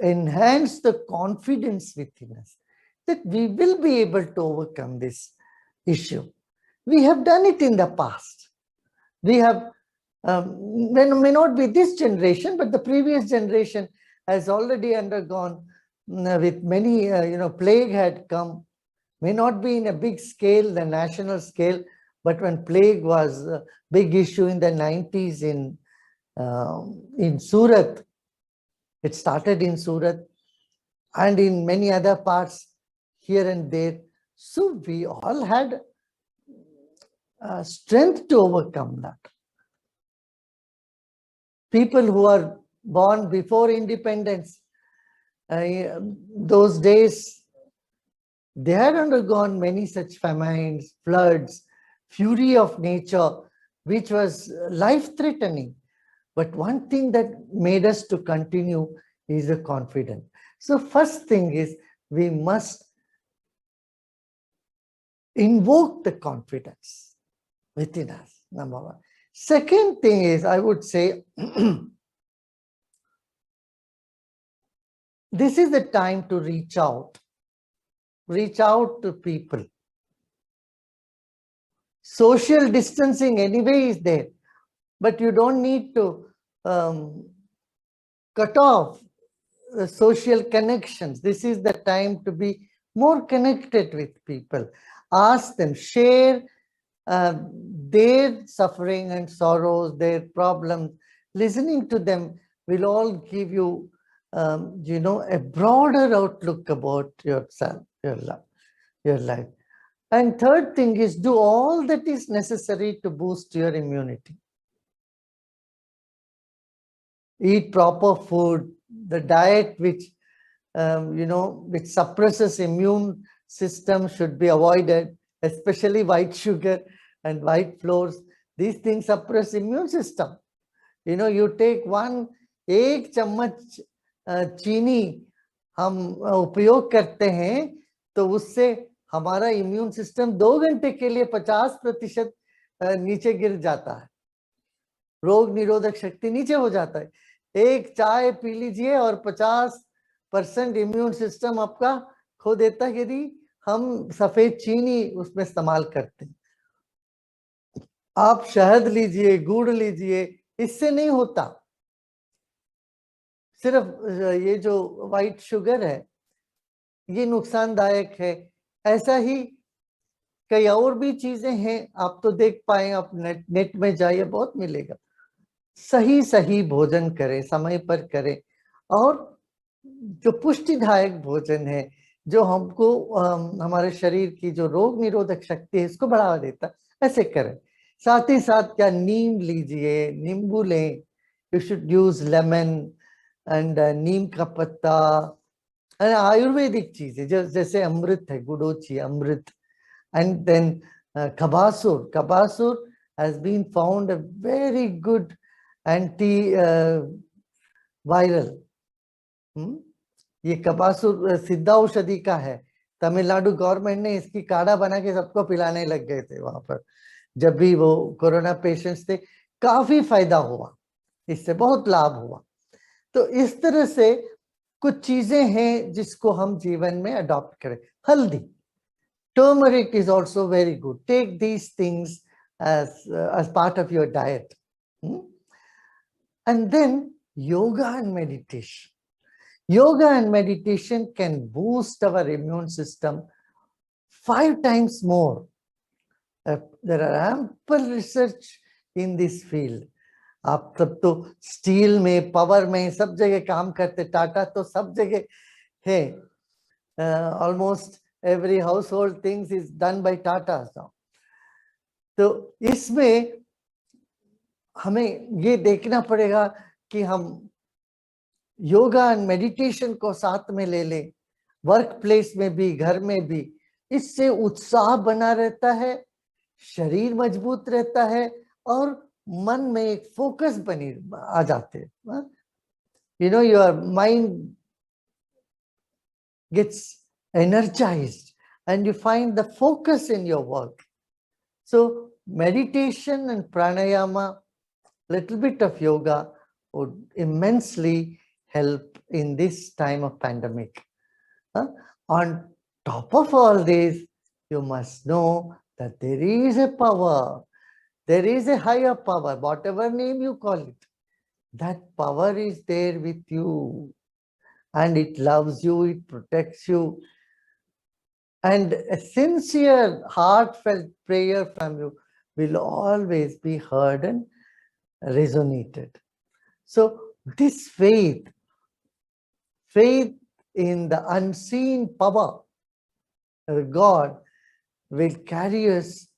enhance the confidence within us that we will be able to overcome this issue. We have done it in the past. We have, may not be this generation, but the previous generation has already undergone with many, plague had come, may not be in a big scale, the national scale, but when plague was a big issue in the 90s in Surat, it started in Surat and in many other parts here and there. So we all had strength to overcome that. People who are born before independence, those days, they had undergone many such famines, floods, fury of nature, which was life-threatening. But one thing that made us to continue is the confidence. So first thing is we must invoke the confidence within us, number one. Second thing is, I would say, this is the time to reach out to people. Social distancing anyway is there, but you don't need to cut off the social connections. This is the time to be more connected with people. Ask them, share their suffering and sorrows, their problems. Listening to them will all give you, a broader outlook about yourself, your life. And third thing is, do all that is necessary to boost your immunity. Eat proper food, the diet which, which suppresses immune system should be avoided, especially white sugar and white flours. These things suppress immune system. You take एक चम्मच चीनी हम उपयोग करते हैं तो उससे हमारा इम्यून सिस्टम 2 घंटे के लिए 50% नीचे गिर जाता है, रोग निरोधक शक्ति नीचे हो जाता है। एक चाय पी लीजिए और 50% इम्यून सिस्टम आपका खो देता है यदि हम सफेद चीनी उसमें इस्तेमाल करते हैं। आप शहद लीजिए, गुड़ लीजिए, इससे नहीं होता। सिर्फ ये जो व्हाइट शुगर है ये नुकसानदायक है। ऐसा ही कई और भी चीजें हैं, आप तो देख पाए, आप नेट में जाइए, बहुत मिलेगा। सही भोजन करें, समय पर करें, और जो पुष्टिदायक भोजन है जो हमको हमारे शरीर की जो रोग निरोधक शक्ति है इसको बढ़ावा देता, ऐसे करें। साथ ही साथ क्या, नीम लीजिए, नींबू लें, you should use lemon and neem का पत्ता, आयुर्वेदिक चीजें जैसे अमृत है, गुडोची अमृत, and then kabasura has been found a very good anti viral. ये कबासुर सिद्ध औषधि का है। तमिलनाडु गवर्नमेंट ने इसकी काढ़ा बना के सबको पिलाने लग गए थे वहां पर, जब भी वो कोरोना पेशेंट्स थे। काफी फायदा हुआ, इससे बहुत लाभ हुआ। तो इस तरह से कुछ चीजें हैं जिसको हम जीवन में अडॉप्ट करें। हल्दी, turmeric is also very good. Take these things as part of your diet. And then yoga and meditation. Yoga and meditation can boost our immune system 5 times more. There are ample research in this field. आप सब तो steel में, power में, सब जगह काम करते, टाटा तो सब जगह है। Almost every household things is done by Tata now. तो इसमें हमें ये देखना पड़ेगा कि हम योगा एंड मेडिटेशन को साथ में ले लें, वर्क प्लेस में भी, घर में भी। इससे उत्साह बना रहता है, शरीर मजबूत रहता है और मन में एक फोकस बनी आ जाते हैं। your mind gets energized and you find the focus in your work. So meditation and pranayama, little bit of yoga would immensely help in this time of pandemic. On top of all this, you must know that there is a power, there is a higher power, whatever name you call it. That power is there with you, and it loves you, it protects you. And a sincere, heartfelt prayer from you will always be heard and resonated. So this faith in the unseen power of God will carry us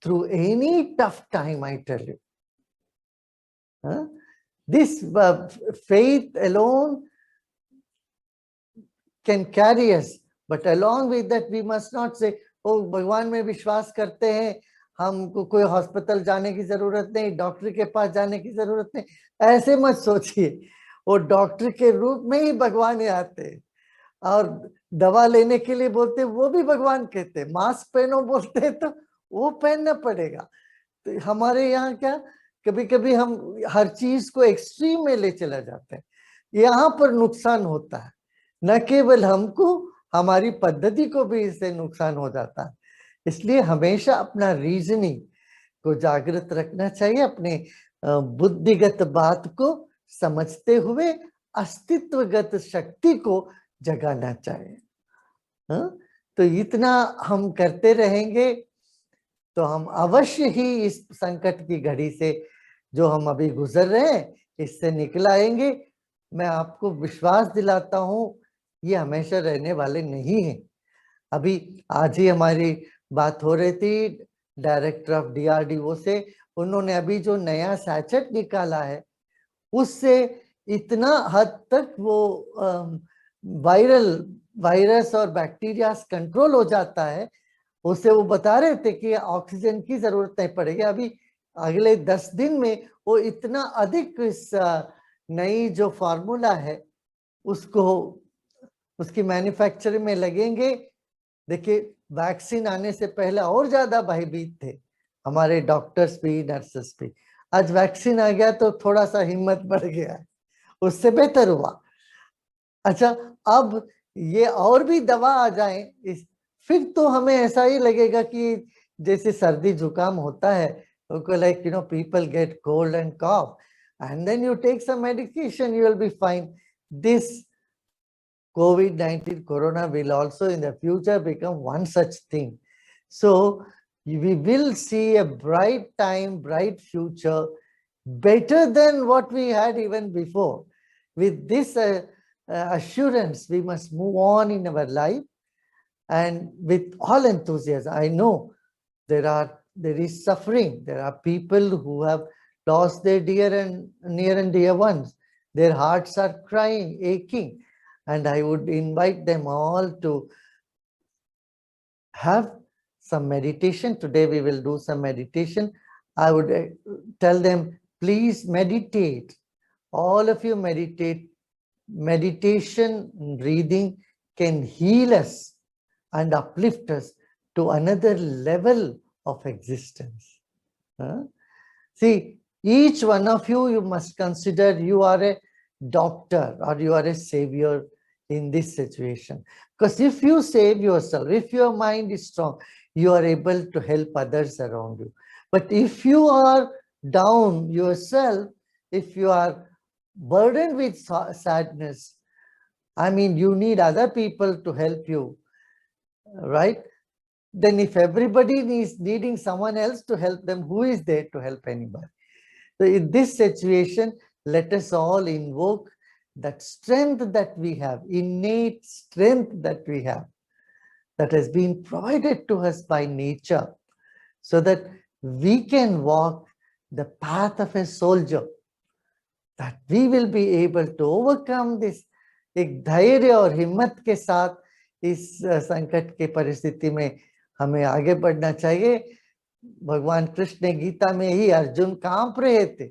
through any tough time, I tell you. This faith alone can carry us, but along with that we must not say, oh, भगवान में विश्वास करते हैं, हमको कोई hospital जाने की जरूरत नहीं, डॉक्टर के पास जाने की जरूरत नहीं. ऐसे मत सोचिए, वो डॉक्टर के रूप में ही भगवान आते हैं, और दवा लेने के लिए बोलते वो भी भगवान कहते हैं. मास्क पहनो बोलते हैं तो वो पहनना पड़ेगा. तो हमारे यहाँ क्या, कभी कभी हम हर चीज को एक्सट्रीम में ले चला जाते हैं. यहाँ पर नुकसान होता है, न केवल हमको, हमारी पद्धति को भी इससे नुकसान हो जाता है. इसलिए हमेशा अपना रीजनिंग को जागृत रखना चाहिए, अपने बुद्धिगत बात को समझते हुए अस्तित्वगत शक्ति को जगाना चाहिए. तो इतना हम करते रहेंगे तो हम अवश्य ही इस संकट की घड़ी से, जो हम अभी गुजर रहे हैं, इससे निकल आएंगे. मैं आपको विश्वास दिलाता हूं, ये हमेशा रहने वाले नहीं हैं. अभी आज ही हमारी बात हो रही थी डायरेक्टर ऑफ DRDO से. उन्होंने अभी जो नया सैचेट निकाला है, उससे इतना हद तक वो वायरस और बैक्टीरिया कंट्रोल हो जाता है. उससे वो बता रहे थे कि ऑक्सीजन की जरूरत नहीं पड़ेगी. अभी अगले 10 दिन में वो इतना अधिक इस नई जो फार्मूला है उसको, उसकी मैन्युफैक्चरिंग में लगेंगे. देखिए, वैक्सीन आने से पहले और ज्यादा भयभीत थे हमारे डॉक्टर्स भी, नर्सेस भी. आज वैक्सीन आ गया तो थोड़ा सा हिम्मत बढ़ गया है, उससे बेहतर हुआ. अच्छा, अब ये और भी दवा आ जाए फिर तो हमें ऐसा ही लगेगा कि जैसे सर्दी जुकाम होता है, like people get cold and cough, and then you take some medication, you will be fine. This COVID-19 corona will also in the future become one such thing. So we will see a bright time, bright future, better than what we had even before. With this assurance, we must move on in our life, and with all enthusiasm. I know there is suffering. There are people who have lost their near and dear ones. Their hearts are crying, aching, and I would invite them all to have some meditation. Today we will do some meditation. I would tell them, please meditate. All of you meditate. Meditation, breathing can heal us and uplift us to another level of existence. See, each one of you must consider you are a doctor or you are a savior in this situation. Because if you save yourself, if your mind is strong, you are able to help others around you. But if you are down yourself, if you are burdened with sadness, I mean, you need other people to help you, right? Then if everybody is needing someone else to help them, who is there to help anybody? So in this situation, let us all invoke that strength that we have, innate strength that we have, that has been provided to us by nature, so that we can walk the path of a soldier, that we will be able to overcome this. एक धैर्य और हिम्मत के साथ इस संकट के परिस्थिति में हमें आगे बढ़ना चाहिए. भगवान कृष्ण ने गीता में ही अर्जुन कांप रहे थे.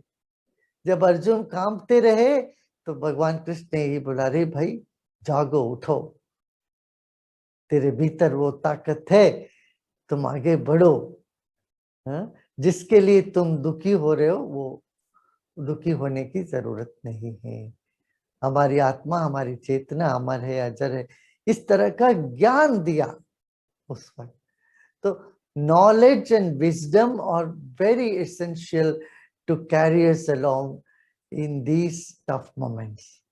जब अर्जुन कांपते रहे तो भगवान कृष्ण ने ही बोला, रे भाई जागो, उठो, तेरे भीतर वो ताकत है, तुम आगे बढ़ो. जिसके लिए तुम दुखी हो रहे हो, वो दुखी होने की जरूरत नहीं है. हमारी आत्मा, हमारी चेतना अमर है, अजर है, इस तरह का ज्ञान दिया उस वक्त। तो knowledge and wisdom are very essential to carry us along in these tough moments.